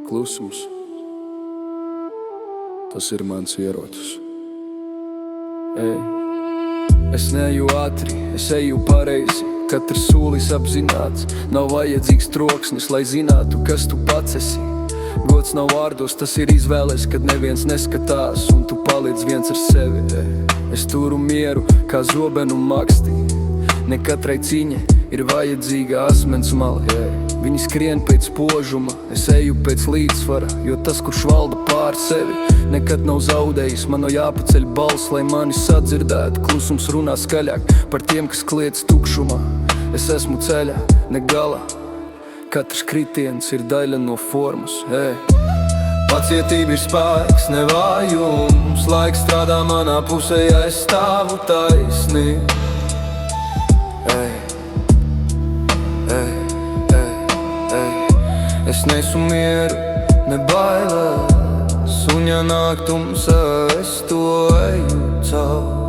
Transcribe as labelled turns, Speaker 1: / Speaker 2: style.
Speaker 1: Klusums. Tas ir mans ierocis. Es neju ātri, es eju pareizi. Katrs solis apzināts. Nav vajadzīgs troksnis, lai zinātu, kas tu pats esi. Gods nav vārdos, tas ir izvēles, kad neviens neskatās un tu paliec viens ar sevi. Es turu mieru kā zobenu makstī. Ne katrai cīņai ir vajadzīga asmens mala. Viņi skrien pēc požuma, es eju pēc līdzsvara, jo tas, kurš valda pār sevi, nekad nav zaudējis. Man nav jāpaceļ balss, lai mani sadzirdētu. Klusums runā skaļāk par tiem, kas kliedz tukšumā. Es esmu ceļā, ne galā. Katrs kritiens ir daļa no formas. Pacietība ir spēks, ne vājums. Laiks strādā manā pusē, ja es stāvu taisni. Es nesu mieru, ne bailes, un ja nāk tumsa, es to eju caur.